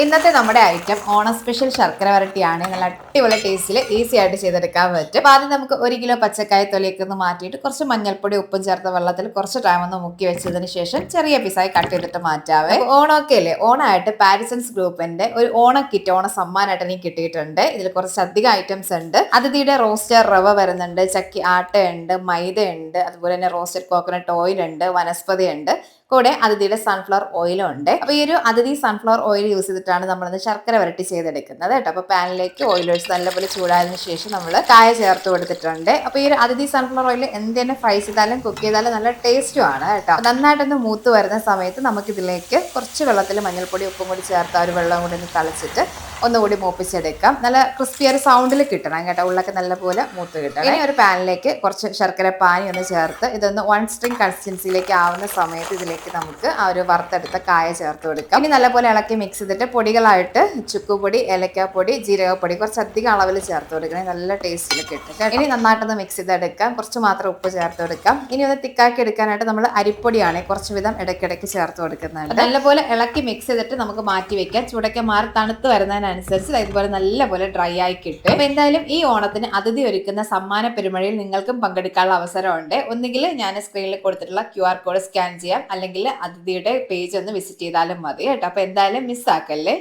ഇന്നത്തെ നമ്മുടെ item Onam special ശർക്കര വരട്ടിയാണ്. നല്ല അടിപൊളി ടേസ്റ്റിൽ ഈസി ആയിട്ട് ചെയ്തെടുക്കാൻ പറ്റും. അപ്പോൾ ആദ്യം നമുക്ക് 1 കിലോ പച്ചക്കായ തൊലിയൊക്കെ ഒന്ന് മാറ്റിയിട്ട് കുറച്ച് മഞ്ഞൾപ്പൊടി ഉപ്പും ചേർത്ത വെള്ളത്തിൽ കുറച്ച് ടൈം ഒന്ന് മുക്കി വെച്ചതിന് ശേഷം ചെറിയ പീസായി കട്ട് ചെയ്തിട്ട് മാറ്റാവേ. ഓണമൊക്കെ അല്ലേ, ഓണമായിട്ട് പാരിസൺസ് ഗ്രൂപ്പിന്റെ ഒരു ഓണ കിറ്റ്, ഓണ സമ്മാനമായിട്ട് എനിക്ക് കിട്ടിയിട്ടുണ്ട്. ഇതിൽ കുറച്ച് അധികം ഐറ്റംസ് ഉണ്ട്. അതിഥിയുടെ റോസ്റ്റർ റവ വരുന്നുണ്ട്, ചക്കി ആട്ടയുണ്ട്, മൈദ ഉണ്ട്, അതുപോലെ തന്നെ റോസ്റ്റഡ് കോക്കനട്ട് ഓയിൽ ഉണ്ട്, വനസ്പതി ഉണ്ട്, കൂടെ അതിഥിയുടെ സൺഫ്ലവർ ഓയിലും ഉണ്ട്. അപ്പൊ ഈ ഒരു അതിഥി സൺഫ്ലവർ ഓയിൽ യൂസ് ചെയ്തിട്ടാണ് നമ്മളിന്ന് ശർക്കര വരട്ടി ചെയ്തെടുക്കുന്നത് കേട്ടോ. അപ്പൊ പാനിലേക്ക് ഓയിൽ ഒഴിച്ച് നല്ലപോലെ ചൂടായതിനു ശേഷം നമ്മൾ കായ ചേർത്ത് കൊടുത്തിട്ടുണ്ട്. അപ്പൊ ഈ ഒരു അതിഥി സൺഫ്ലവർ ഓയിൽ എന്ത് തന്നെ ഫ്രൈ ചെയ്താലും കുക്ക് ചെയ്താലും നല്ല ടേസ്റ്റും ആണ് കേട്ടോ. നന്നായിട്ടൊന്ന് മൂത്ത് വരുന്ന സമയത്ത് നമുക്ക് ഇതിലേക്ക് കുറച്ച് വെള്ളത്തിൽ മഞ്ഞൾപ്പൊടി ഉപ്പും കൂടി ചേർത്ത് ഒരു വെള്ളം കൂടി ഒന്ന് തളിച്ചിട്ട് ഒന്നുകൂടി മൂപ്പിച്ചെടുക്കാം. നല്ല ക്രിസ്പിയ ഒരു സൗണ്ടിൽ കിട്ടണം കേട്ടോ, ഉള്ളൊക്കെ നല്ലപോലെ മൂത്ത് കിട്ടണം. ഇനി ഒരു പാനിലേക്ക് കുറച്ച് ശർക്കര പാനി ഒന്ന് ചേർത്ത് ഇതൊന്ന് 1 സ്ട്രിങ് കൺസിസ്റ്റൻസിയിലേക്ക് ആവുന്ന സമയത്ത് ഇതിലേക്ക് നമുക്ക് ആ ഒരു വറുത്തെടുത്ത കായ ചേർത്ത് കൊടുക്കാം. ഇനി നല്ലപോലെ ഇളക്കി മിക്സ് ചെയ്തിട്ട് പൊടികളായിട്ട് ചുക്കുപൊടി, ഏലക്കാപ്പൊടി, ജീരകപ്പൊടി കുറച്ചധികം അളവിൽ ചേർത്ത് കൊടുക്കണേ, നല്ല ടേസ്റ്റിൽ കിട്ടും. ഇനി നന്നായിട്ടൊന്ന് മിക്സ് ചെയ്തെടുക്കാം. കുറച്ച് മാത്രം ഉപ്പ് ചേർത്ത് കൊടുക്കാം. ഇനി ഒന്ന് തിക്കാക്കി എടുക്കാനായിട്ട് നമ്മൾ അരിപ്പൊടിയാണ് കുറച്ച് വിധം ഇടയ്ക്കിടയ്ക്ക് ചേർത്ത് കൊടുക്കുന്നുണ്ട്. നല്ലപോലെ ഇളക്കി മിക്സ് ചെയ്തിട്ട് നമുക്ക് മാറ്റി വെക്കാം. ചൂടൊക്കെ മാറി തണുത്ത് വരുന്നതിനനുസരിച്ച് ഇതുപോലെ നല്ലപോലെ ഡ്രൈ ആയി കിട്ടും. അപ്പൊ എന്തായാലും ഈ ഓണത്തിന് അതിഥി ഒരുക്കുന്ന സമ്മാന പെരുമഴയിൽ നിങ്ങൾക്കും പങ്കെടുക്കാനുള്ള അവസരമുണ്ട്. ഒന്നുകിൽ ഞാൻ സ്ക്രീനിൽ കൊടുത്തിട്ടുള്ള QR കോഡ് സ്കാൻ ചെയ്യാം, അല്ലെങ്കിൽ അതിഥിയുടെ പേജ് ഒന്ന് വിസിറ്റ് ചെയ്താലും മതി കേട്ടോ. അപ്പൊ എന്തായാലും മിസ്സാക്കല്ലേ.